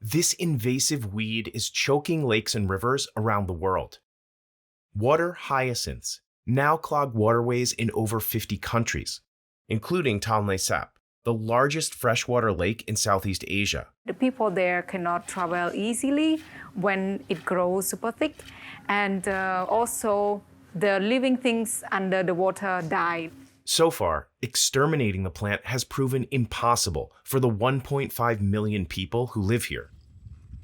This invasive weed is choking lakes and rivers around the world. Water hyacinths now clog waterways in over 50 countries, including Tonle Sap, the largest freshwater lake in Southeast Asia. The people there cannot travel easily when it grows super thick, and also the living things under the water die. So far, exterminating the plant has proven impossible for the 1.5 million people who live here.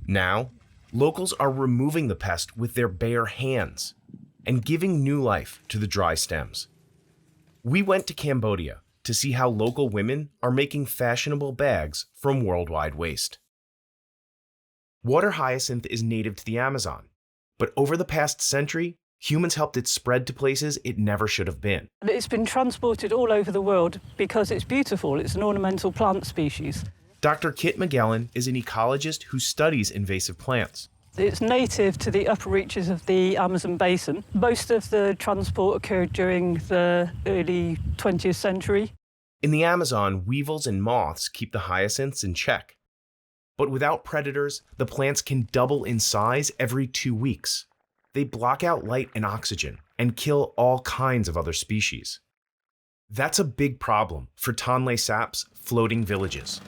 Now, locals are removing the pest with their bare hands and giving new life to the dry stems. We went to Cambodia to see how local women are making fashionable bags from worldwide waste. Water hyacinth is native to the Amazon, but over the past century, humans helped it spread to places it never should have been. It's been transported all over the world because it's beautiful. It's an ornamental plant species. Dr. Kit Magellan is an ecologist who studies invasive plants. It's native to the upper reaches of the Amazon basin. Most of the transport occurred during the early 20th century. In the Amazon, weevils and moths keep the hyacinths in check. But without predators, the plants can double in size every 2 weeks. They block out light and oxygen and kill all kinds of other species. That's a big problem for Tonle Sap's floating villages.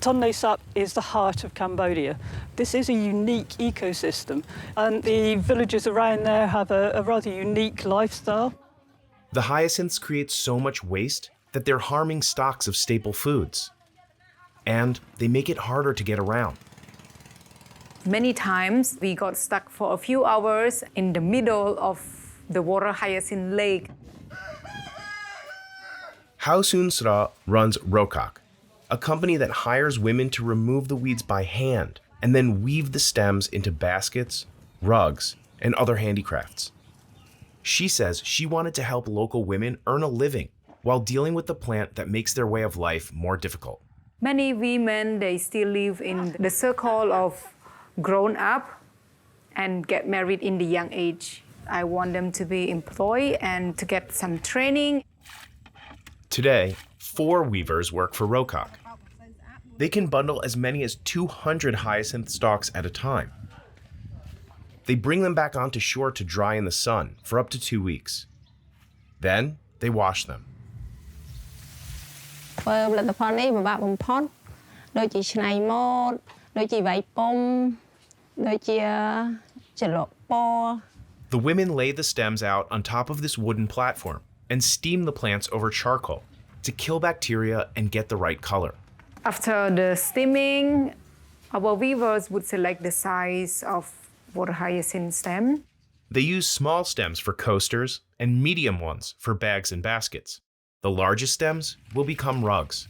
Tonle Sap is the heart of Cambodia. This is a unique ecosystem, and the villages around there have a rather unique lifestyle. The hyacinths create so much waste that they're harming stocks of staple foods. And they make it harder to get around. Many times we got stuck for a few hours in the middle of the water hyacinth lake. Hao Soon Sra runs Rokok, a company that hires women to remove the weeds by hand and then weave the stems into baskets, rugs, and other handicrafts. She says she wanted to help local women earn a living while dealing with the plant that makes their way of life more difficult. Many women, they still live in the circle of grown up and get married in the young age. I want them to be employed and to get some training. Today, 4 weavers work for Rokok. They can bundle as many as 200 hyacinth stalks at a time. They bring them back onto shore to dry in the sun for up to 2 weeks. Then, they wash them. ធ្វើផលិតផលនេះពិបាកបំផុតដូចជាឆ្នៃម៉ូដដូចជាវាយពុម្ពដូចជាច្រកពណ៌ The women lay the stems out on top of this wooden platform and steam the plants over charcoal to kill bacteria and get the right color. After the steaming, our weavers would select the size of water hyacinth stem. They use small stems for coasters and medium ones for bags and baskets. The largest stems will become rugs.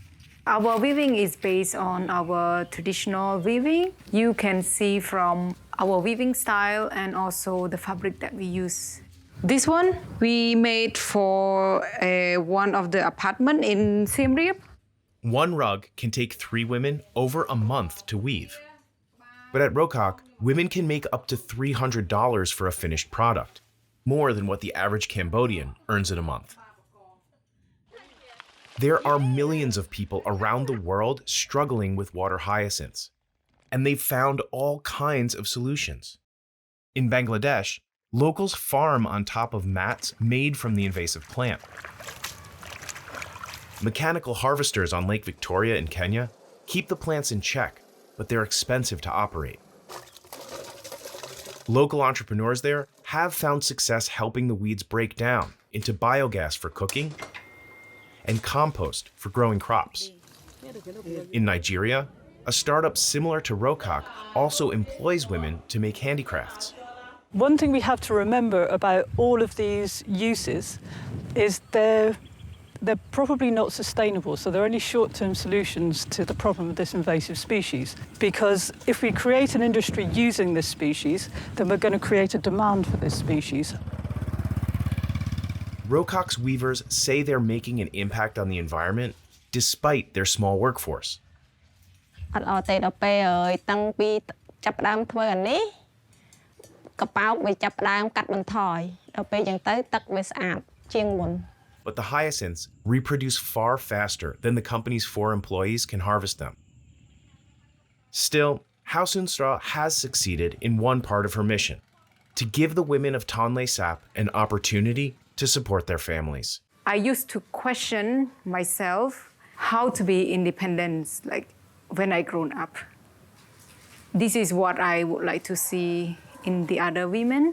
Our weaving is based on our traditional weaving. You can see from our weaving style and also the fabric that we use. This one we made for one of the apartment in Siem Reap. One rug can take 3 women over a month to weave. But at Rokok, women can make up to $300 for a finished product, more than what the average Cambodian earns in a month. There are millions of people around the world struggling with water hyacinths, and they've found all kinds of solutions. In Bangladesh, locals farm on top of mats made from the invasive plant. Mechanical harvesters on Lake Victoria in Kenya keep the plants in check, but they're expensive to operate. Local entrepreneurs there have found success helping the weeds break down into biogas for cooking and compost for growing crops. In Nigeria, a startup similar to Rokok also employs women to make handicrafts. One thing we have to remember about all of these uses is they're probably not sustainable, so they're only short-term solutions to the problem of this invasive species. Because if we create an industry using this species, then we're going to create a demand for this species. Rokok's weavers say they're making an impact on the environment despite their small workforce. អត់អត់ទេដល់ពេលតាំងពីចាប់ផ្ដើមធ្វើអានេះកប៉ោកវាចាប់ផ្ដើមកាត់បន្ថយដល់ពេលយ៉ាងទៅទឹកវាស្អាតជាងមុន But the hyacinths reproduce far faster than the company's 4 employees can harvest them. Still, Hausun Straw has succeeded in one part of her mission, to give the women of Tonle Sap an opportunity to support their families. I used to question myself how to be independent, like when I grown up. This is what I would like to see in the other women.